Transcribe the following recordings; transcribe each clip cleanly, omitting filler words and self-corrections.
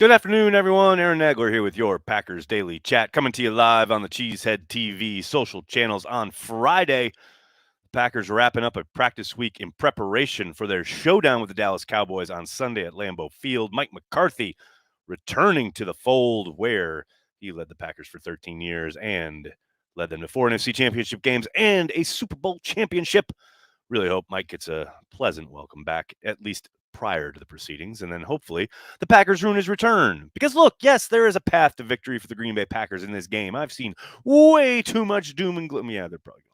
Good afternoon, everyone. Aaron Nagler here with your Packers Daily Chat, coming to you live on the Cheesehead TV social channels on Friday. The Packers wrapping up a practice week in preparation for their showdown with the Dallas Cowboys on Sunday at Lambeau Field. Mike McCarthy returning to the fold where he led the Packers for 13 years and led them to 4 NFC championship games and a Super Bowl championship. Really hope Mike gets a pleasant welcome back, at least prior to the proceedings, and then hopefully the Packers ruin his return. Because look, yes, there is a path to victory for the Green Bay Packers in this game. I've seen way too much doom and gloom. Yeah, they're probably going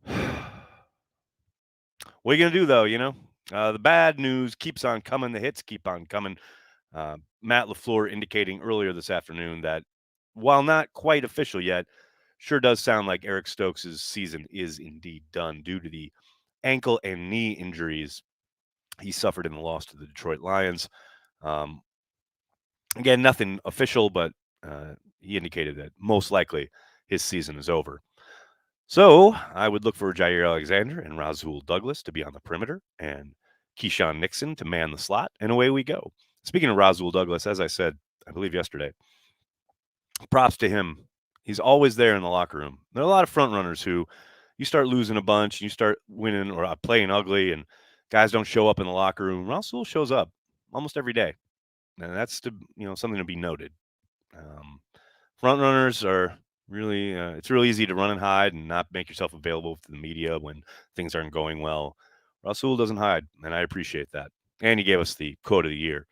to lose. What are you going to do, though, the bad news keeps on coming. The hits keep on coming. Matt LaFleur indicating earlier this afternoon that while not quite official yet, sure does sound like Eric Stokes' season is indeed done due to the ankle and knee injuries he suffered in the loss to the Detroit Lions. Um, Again, nothing official, but he indicated that most likely his season is over. So I would look for Jair Alexander and Rasul Douglas to be on the perimeter and Keyshawn Nixon to man the slot, and away we go. Speaking of Rasul Douglas, as I said, I believe yesterday, props to him. He's always there in the locker room. There are a lot of front runners who you start losing a bunch, you start winning or playing ugly, and guys don't show up in the locker room. Rasul shows up almost every day, and that's something to be noted. Um, Front runners are really it's really easy to run and hide and not make yourself available to the media when things aren't going well. Rasul doesn't hide, and I appreciate that. And he gave us the quote of the year: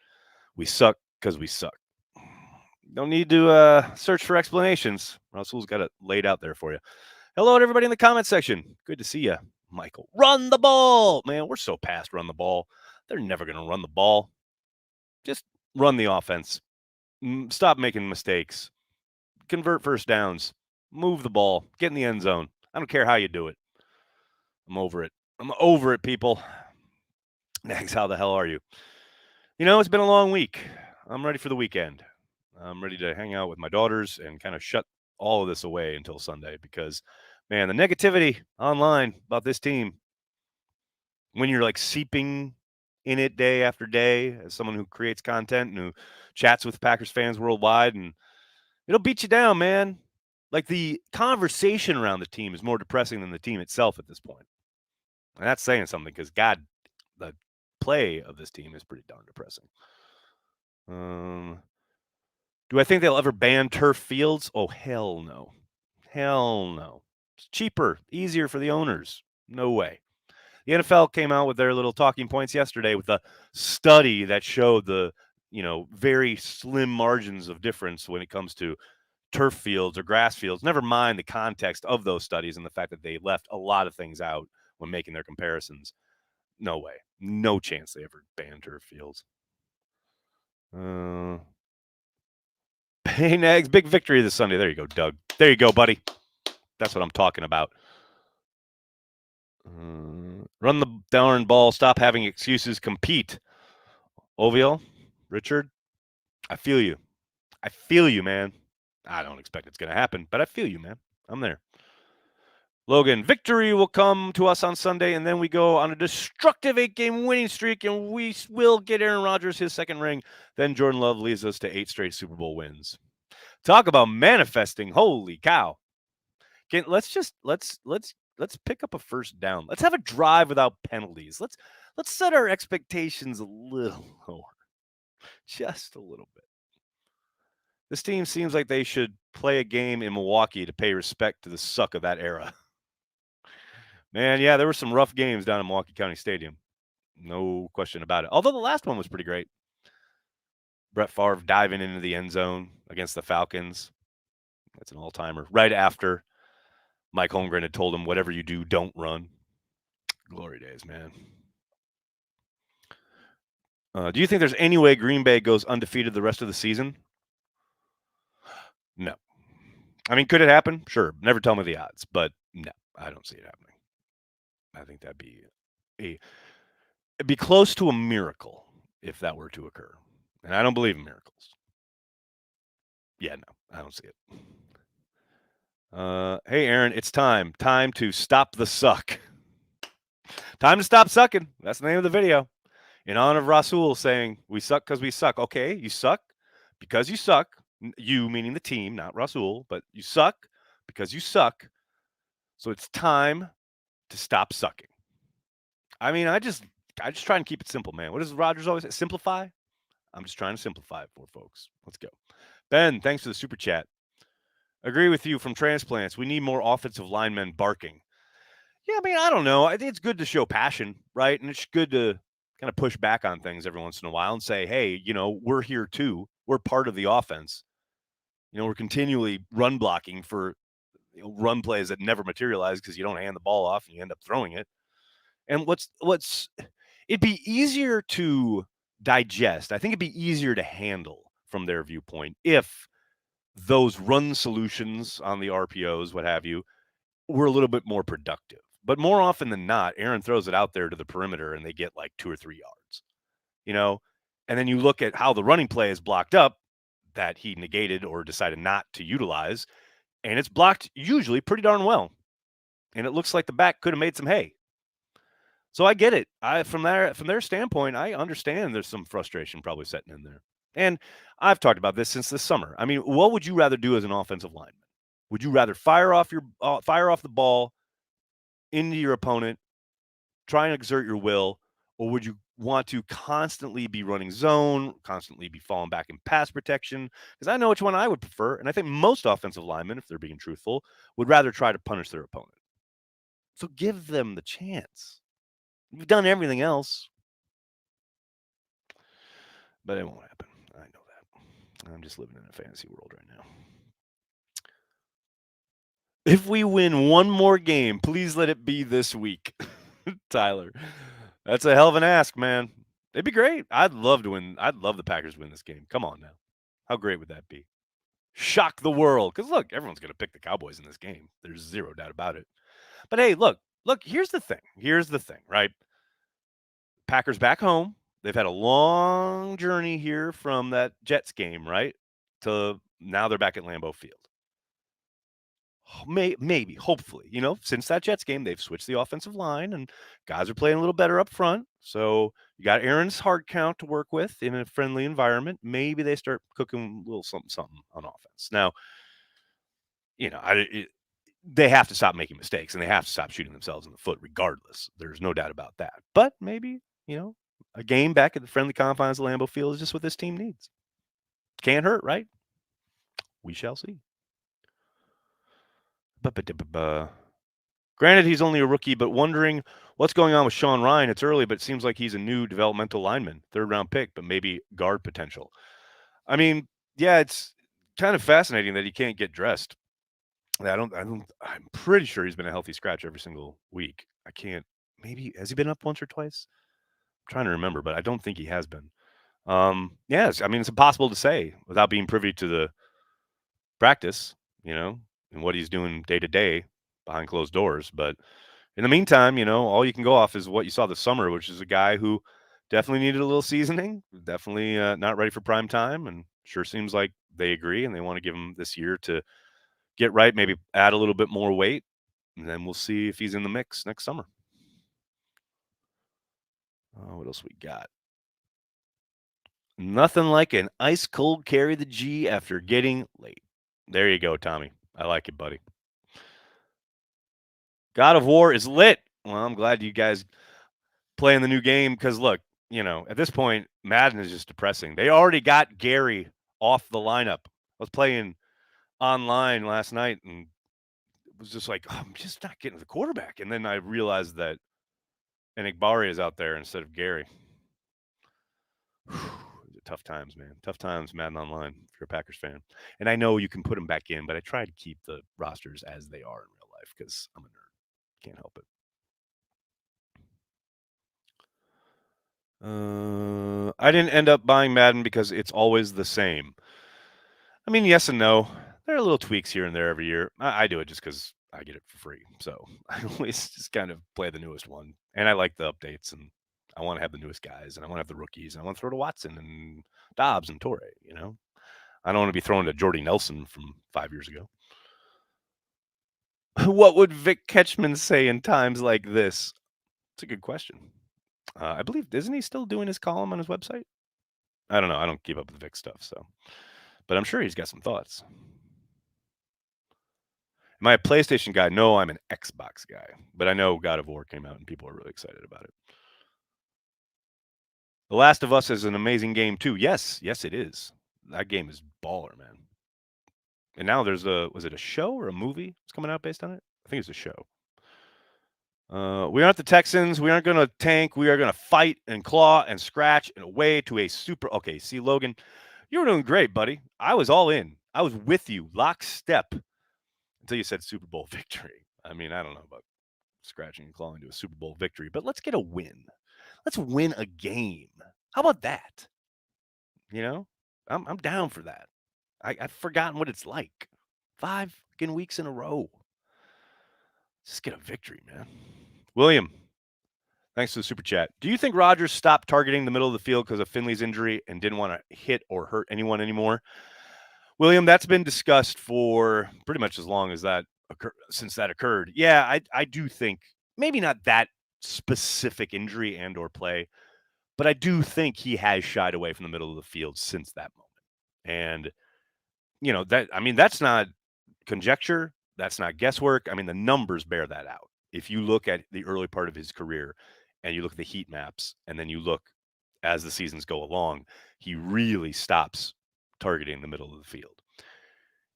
"We suck because we suck." Don't need to search for explanations. Rasul's got it laid out there for you. Hello to everybody in the comment section. Good to see you, Michael. Run the ball, man. We're so past run the ball. They're never going to run the ball. Just run the offense. Stop making mistakes. Convert first downs, move the ball, get in the end zone. I don't care how you do it. I'm over it. I'm over it, people. Nags, how the hell are you? It's been a long week. I'm ready for the weekend. I'm ready to hang out with my daughters and kind of shut all of this away until Sunday because, man, the negativity online about this team, when you're like seeping in it day after day as someone who creates content and who chats with Packers fans worldwide, and it'll beat you down, man. Like the conversation around the team is more depressing than the team itself at this point. And that's saying something because, God, the play of this team is pretty darn depressing. Do I think they'll ever ban turf fields? Oh, hell no. Hell no. It's cheaper, easier for the owners. No way. The NFL came out with their little talking points yesterday with a study that showed the, very slim margins of difference when it comes to turf fields or grass fields, never mind the context of those studies and the fact that they left a lot of things out when making their comparisons. No way. No chance they ever ban turf fields. Pain eggs, big victory this Sunday. There you go, Doug. There you go, buddy. That's what I'm talking about. Run the darn ball. Stop having excuses. Compete. Oviel, Richard, I feel you. I feel you, man. I don't expect it's going to happen, but I feel you, man. I'm there. Logan, victory will come to us on Sunday, and then we go on a destructive 8-game winning streak, and we will get Aaron Rodgers his second ring. Then Jordan Love leads us to 8 straight Super Bowl wins. Talk about manifesting! Holy cow! Let's pick up a first down. Let's have a drive without penalties. Let's set our expectations a little lower, just a little bit. This team seems like they should play a game in Milwaukee to pay respect to the suck of that era. Man, yeah, there were some rough games down in Milwaukee County Stadium. No question about it. Although the last one was pretty great. Brett Favre diving into the end zone against the Falcons. That's an all-timer. Right after Mike Holmgren had told him, whatever you do, don't run. Glory days, man. Do you think there's any way Green Bay goes undefeated the rest of the season? No. I mean, could it happen? Sure. Never tell me the odds, but no, I don't see it happening. I think that'd be it'd be close to a miracle if that were to occur. And I don't believe in miracles. Yeah, no, I don't see it. Hey, Aaron, it's time. Time to stop the suck. Time to stop sucking. That's the name of the video. in honor of Rasul saying, "We suck because we suck." Okay, you suck because you suck. You meaning the team, not Rasul, but you suck because you suck. So it's time to stop sucking. I mean, I just try and keep it simple, man. What does Rogers always say? Simplify. I'm just trying to simplify it for folks. Let's go. Ben, thanks for the super chat. Agree with you from transplants. We need more offensive linemen barking. Yeah, I mean, I don't know. I think it's good to show passion, right? And it's good to kind of push back on things every once in a while and say, hey, we're here too. We're part of the offense. We're continually run blocking for run plays that never materialize because you don't hand the ball off and you end up throwing it. And it'd be easier to digest. I think it'd be easier to handle from their viewpoint if those run solutions on the RPOs, what have you, were a little bit more productive. But more often than not, Aaron throws it out there to the perimeter and they get like 2 or 3 yards, you know? And then you look at how the running play is blocked up that he negated or decided not to utilize, and it's blocked usually pretty darn well. And it looks like the back could have made some hay. So I get it. From their standpoint, I understand there's some frustration probably setting in there. And I've talked about this since this summer. I mean, what would you rather do as an offensive lineman? Would you rather fire off the ball into your opponent, try and exert your will, or would you want to constantly be running zone, constantly be falling back in pass protection? Because I know which one I would prefer, and I think most offensive linemen, if they're being truthful, would rather try to punish their opponent. So give them the chance. You've done everything else, but it won't happen. I know that. I'm just living in a fantasy world right now. If we win one more game, please let it be this week. Tyler. That's a hell of an ask, man. It'd be great. I'd love to win. I'd love the Packers to win this game. Come on now. How great would that be? Shock the world. Because look, everyone's going to pick the Cowboys in this game. There's zero doubt about it. But hey, look, here's the thing. Here's the thing, right? Packers back home. They've had a long journey here from that Jets game, right? To now they're back at Lambeau Field. Maybe, hopefully, since that Jets game, they've switched the offensive line and guys are playing a little better up front. So you got Aaron's hard count to work with in a friendly environment. Maybe they start cooking a little something on offense. Now, you know, I, it, they have to stop making mistakes and they have to stop shooting themselves in the foot regardless. There's no doubt about that. But maybe, a game back at the friendly confines of Lambeau Field is just what this team needs. Can't hurt, right? We shall see. Granted, he's only a rookie, but wondering what's going on with Sean Ryan. It's early, but it seems like he's a new developmental lineman, third-round pick, but maybe guard potential. I mean, yeah, it's kind of fascinating that he can't get dressed. I'm pretty sure he's been a healthy scratch every single week. I can't. Maybe has he been up once or twice? I'm trying to remember, but I don't think he has been. Yes, I mean it's impossible to say without being privy to the practice, and what he's doing day to day behind closed doors. But in the meantime, all you can go off is what you saw this summer, which is a guy who definitely needed a little seasoning, definitely not ready for prime time, and sure seems like they agree and they want to give him this year to get right, maybe add a little bit more weight, and then we'll see if he's in the mix next summer. What else we got? Nothing like an ice cold carry the G after getting late. There you go, Tommy. I like it, buddy. God of War is lit. Well, I'm glad you guys playing the new game because look, at this point, Madden is just depressing. They already got Gary off the lineup. I was playing online last night and it was just like, I'm just not getting the quarterback. And then I realized that Enigbari is out there instead of Gary. Tough times, man. Tough times, Madden Online, if you're a Packers fan. And I know you can put them back in, but I try to keep the rosters as they are in real life because I'm a nerd. Can't help it. I didn't end up buying Madden because it's always the same. I mean, yes and no. There are little tweaks here and there every year. I do it just because I get it for free. So I always just kind of play the newest one. And I like the updates and I want to have the newest guys and I want to have the rookies and I want to throw to Watson and Dobbs and Torrey, I don't want to be throwing to Jordy Nelson from 5 years ago. What would Vic Ketchman say in times like this? It's a good question. I believe isn't he still doing his column on his website? I don't know. I don't keep up with the Vic stuff, so but I'm sure he's got some thoughts. Am I a PlayStation guy? No, I'm an Xbox guy. But I know God of War came out and people are really excited about it. The Last of Us is an amazing game too. Yes, yes, it is. That game is baller, man. And now there's a was it a show or a movie that's coming out based on it? I think it's a show. We aren't the Texans. We aren't going to tank. We are going to fight and claw and scratch and away to a super. Okay, see, Logan, you were doing great, buddy. I was all in. I was with you, lockstep, until you said Super Bowl victory. I mean, I don't know about scratching and clawing to a Super Bowl victory, but let's get a win. Let's win a game. How about that? You know, I'm down for that. I've forgotten what it's like. 5 fucking weeks in a row. Just get a victory, man. William, thanks for the super chat. Do you think Rodgers stopped targeting the middle of the field because of Finley's injury and didn't want to hit or hurt anyone anymore? William, that's been discussed for pretty much as long as since that occurred. Yeah, I do think maybe not that specific injury and or play, but I do think he has shied away from the middle of the field since that moment. And that's not conjecture. That's not guesswork. I mean, the numbers bear that out. If you look at the early part of his career and you look at the heat maps and then you look as the seasons go along, he really stops targeting the middle of the field.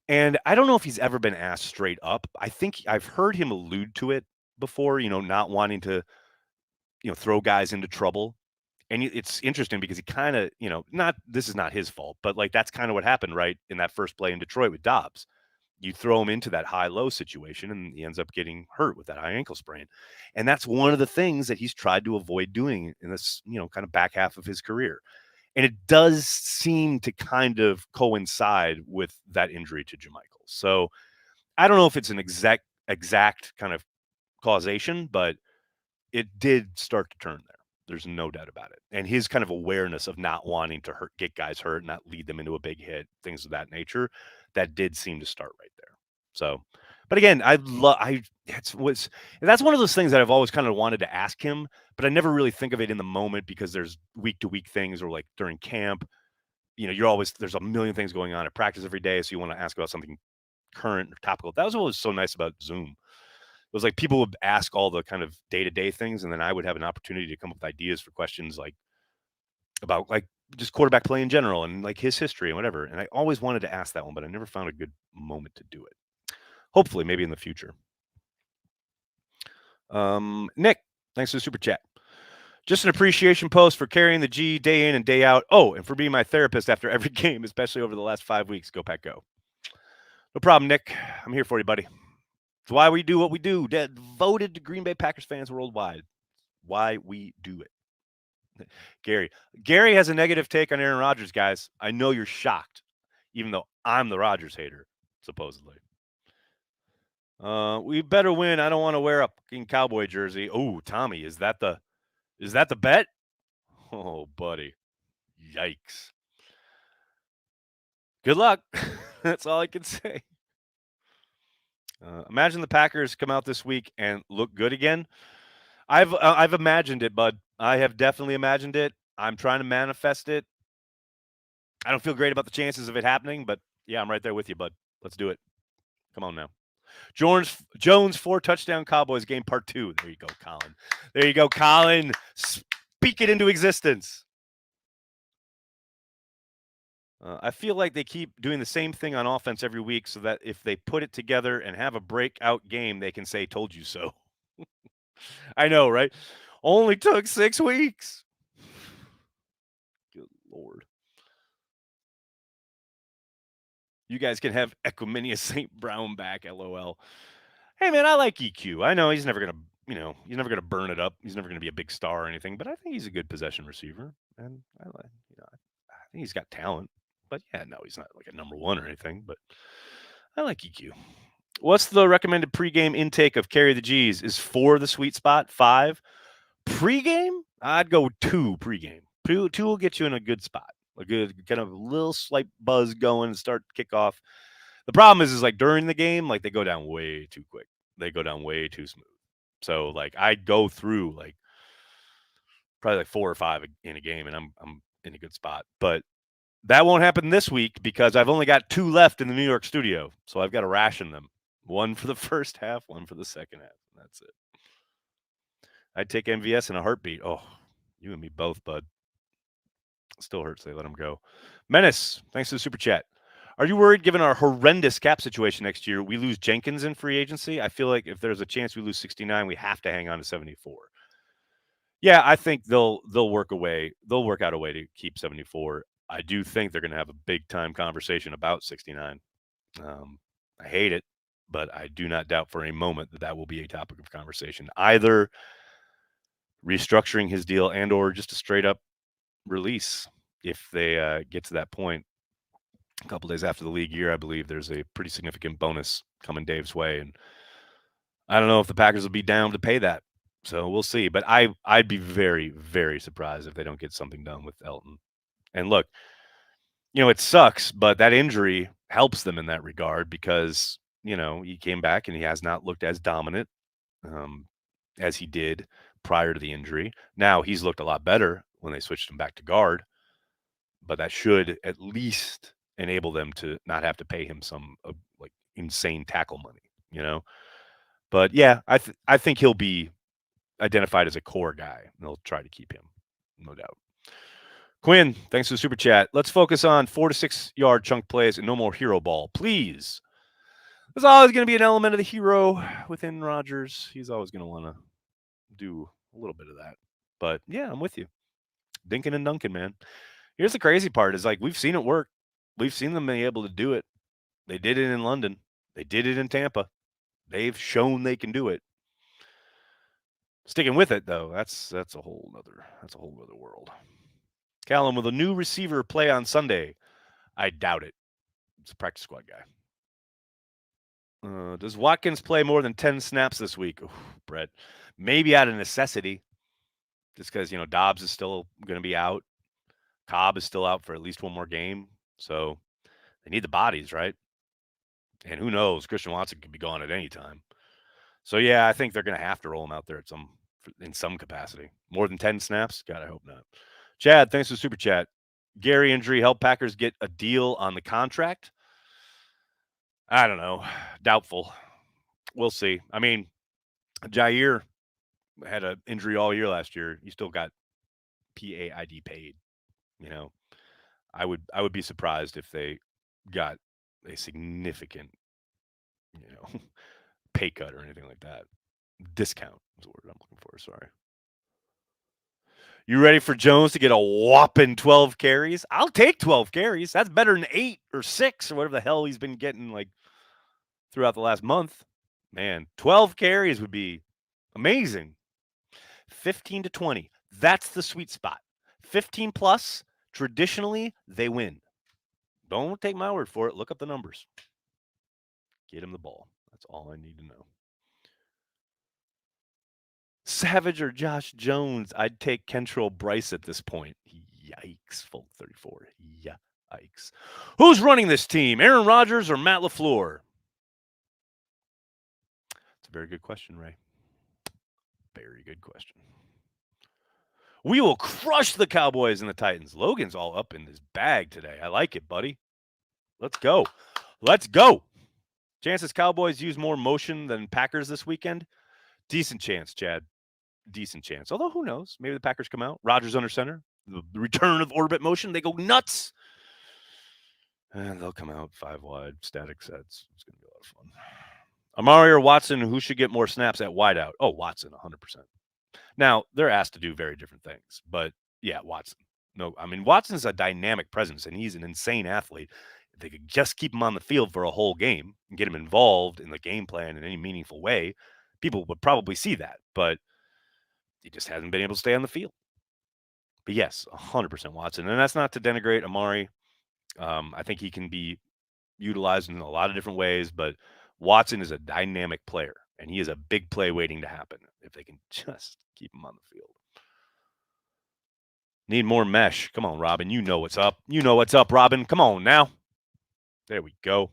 And I don't know if he's ever been asked straight up. I think I've heard him allude to it before, not wanting to, throw guys into trouble. And it's interesting because he kind of, not this is not his fault, but like that's kind of what happened, right? In that first play in Detroit with Dobbs. You throw him into that high-low situation, and he ends up getting hurt with that high ankle sprain. And that's one of the things that he's tried to avoid doing in this, kind of back half of his career. And it does seem to kind of coincide with that injury to Jermichael. So I don't know if it's an exact kind of causation, but it did start to turn there. There's no doubt about it. And his kind of awareness of not wanting to get guys hurt, not lead them into a big hit, things of that nature, that did seem to start right there. So, but again, that's one of those things that I've always kind of wanted to ask him, but I never really think of it in the moment because there's week to week things or like during camp, there's a million things going on at practice every day. So you want to ask about something current or topical. That was what was so nice about Zoom. It was like people would ask all the kind of day-to-day things, and then I would have an opportunity to come up with ideas for questions like about like just quarterback play in general and like his history and whatever. And I always wanted to ask that one, but I never found a good moment to do it. Hopefully, maybe in the future. Nick, thanks for the super chat. Just an appreciation post for carrying the G day in and day out. Oh, and for being my therapist after every game, especially over the last 5 weeks. Go Pack Go. No problem, Nick. I'm here for you, buddy. It's why we do what we do. Devoted to Green Bay Packers fans worldwide. Why we do it. Gary has a negative take on Aaron Rodgers, guys. I know you're shocked, even though I'm the Rodgers hater, supposedly. We better win. I don't want to wear a fucking Cowboy jersey. Oh, Tommy, is that the bet? Oh, buddy. Yikes. Good luck. That's all I can say. Imagine the Packers come out this week and look good again. I've imagined it, bud. I have definitely imagined it. I'm trying to manifest it. I don't feel great about the chances of it happening, but yeah, I'm right there with you, bud. Let's do it. Come on now. Jones 4-touchdown Cowboys game part 2. There you go, Colin. There you go, Colin. Speak it into existence. I feel like they keep doing the same thing on offense every week so that if they put it together and have a breakout game, they can say, told you so. I know, right? Only took 6 weeks. Good Lord. You guys can have Equimania St. Brown back, LOL. Hey, man, I like EQ. I know he's never going to, he's never going to burn it up. He's never going to be a big star or anything, but I think he's a good possession receiver. And I think he's got talent. But yeah, no, he's not like a number 1 or anything, but I like EQ. What's the recommended pregame intake of Carry the G's? Is 4 the sweet spot? 5? Pregame? I'd go 2 pregame. 2 will get you in a good spot. A good kind of little slight buzz going and start kickoff. The problem is like during the game, like they go down way too quick. They go down way too smooth. So like I'd go through like probably like 4 or 5 in a game, and I'm in a good spot. But that won't happen this week because I've only got 2 left in the New York studio, so I've got to ration them. 1 for the first half, 1 for the second half. That's it. I'd take MVS in a heartbeat. Oh, you and me both, bud. Still hurts they let him go. Menace, thanks for the super chat. Are you worried, given our horrendous cap situation next year, we lose Jenkins in free agency? I feel like if there's a chance we lose 69, we have to hang on to 74. Yeah, I think they'll work away. They'll work out a way to keep 74. I do think they're going to have a big time conversation about 69. I hate it, but I do not doubt for a moment that that will be a topic of conversation. Either restructuring his deal and or just a straight up release if they get to that point. A couple days after the league year, I believe there's a pretty significant bonus coming Dave's way, and I don't know if the Packers will be down to pay that. So we'll see. But I'd be very, very surprised if they don't get something done with Elton. And look, it sucks, but that injury helps them in that regard because, he came back and he has not looked as dominant as he did prior to the injury. Now he's looked a lot better when they switched him back to guard, but that should at least enable them to not have to pay him some like insane tackle money. But yeah, I think he'll be identified as a core guy. They'll try to keep him, no doubt. Quinn, thanks for the super chat. Let's focus on 4 to 6 yard chunk plays and no more hero ball, please. There's always going to be an element of the hero within Rodgers. He's always going to want to do a little bit of that. But yeah, I'm with you. Dinkin and Duncan, man. Here's the crazy part is like we've seen it work. We've seen them be able to do it. They did it in London. They did it in Tampa. They've shown they can do it. Sticking with it though, that's a whole other world. Callum, will the new receiver play on Sunday? I doubt it. It's a practice squad guy. Does Watkins play more than 10 snaps this week? Ooh, Brett, maybe out of necessity, just because Dobbs is still going to be out. Cobb is still out for at least one more game, so they need the bodies, right? And who knows? Christian Watson could be gone at any time. So yeah, I think they're going to have to roll him out there in some capacity. More than 10 snaps? God, I hope not. Chad, thanks for the super chat. Gary injury help Packers get a deal on the contract? I don't know. Doubtful. We'll see. I mean, Jair had an injury all year last year. He still got PAID paid. I would be surprised if they got a significant, pay cut or anything like that. Discount is the word I'm looking for. Sorry. You ready for Jones to get a whopping 12 carries? I'll take 12 carries. That's better than 8 or 6 or whatever the hell he's been getting like throughout the last month. Man, 12 carries would be amazing. 15 to 20. That's the sweet spot. 15 plus, traditionally, they win. Don't take my word for it. Look up the numbers. Get him the ball. That's all I need to know. Savage or Josh Jones? I'd take Kentrell Bryce at this point. Yikes, Folk 34. Yikes. Who's running this team? Aaron Rodgers or Matt LaFleur? It's a very good question, Ray. Very good question. We will crush the Cowboys and the Titans. Logan's all up in his bag today. I like it, buddy. Let's go. Let's go. Chances Cowboys use more motion than Packers this weekend? Decent chance, Chad. Decent chance. Although, who knows? Maybe the Packers come out. Rodgers under center. The return of orbit motion. They go nuts. And they'll come out 5 wide. Static sets. It's going to be a lot of fun. Amari or Watson, who should get more snaps at wideout? Oh, Watson, 100%. Now, they're asked to do very different things. But, yeah, Watson. No, I mean, Watson's a dynamic presence, and he's an insane athlete. If they could just keep him on the field for a whole game and get him involved in the game plan in any meaningful way, people would probably see that. But he just hasn't been able to stay on the field. But yes, 100% Watson. And that's not to denigrate Amari. I think he can be utilized in a lot of different ways, but Watson is a dynamic player, and he is a big play waiting to happen if they can just keep him on the field. Need more mesh. Come on, Robin. You know what's up. You know what's up, Robin. Come on now. There we go.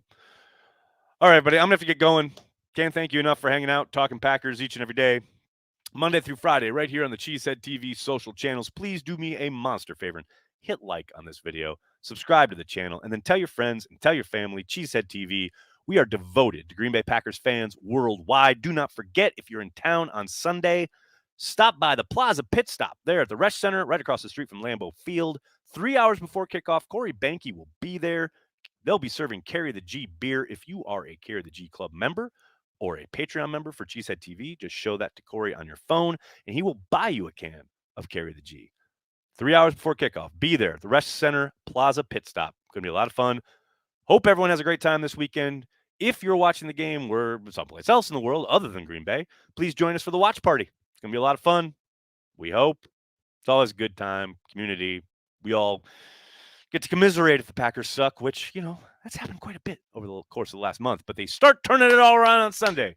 All right, buddy. I'm going to have to get going. Can't thank you enough for hanging out, talking Packers each and every day. Monday through Friday, right here on the Cheesehead TV social channels. Please do me a monster favor and hit like on this video, subscribe to the channel, and then tell your friends and tell your family. Cheesehead TV, we are devoted to Green Bay Packers fans worldwide. Do not forget, if you're in town on Sunday, stop by the Plaza Pit Stop there at the Resch Center, right across the street from Lambeau Field. 3 hours before kickoff, Corey Banke will be there. They'll be serving Carry the G beer. If you are a Carry the G Club member or a Patreon member for Cheesehead TV, just show that to Corey on your phone, and he will buy you a can of Carry the G. 3 hours before kickoff, be there. The Resch Center Plaza Pit Stop. Going to be a lot of fun. Hope everyone has a great time this weekend. If you're watching the game or someplace else in the world other than Green Bay, please join us for the watch party. It's going to be a lot of fun. We hope. It's always a good time, community. We all get to commiserate if the Packers suck, which, that's happened quite a bit over the course of the last month. But they start turning it all around on Sunday.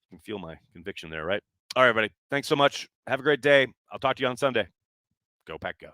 You can feel my conviction there, right? All right, everybody. Thanks so much. Have a great day. I'll talk to you on Sunday. Go Pack, go.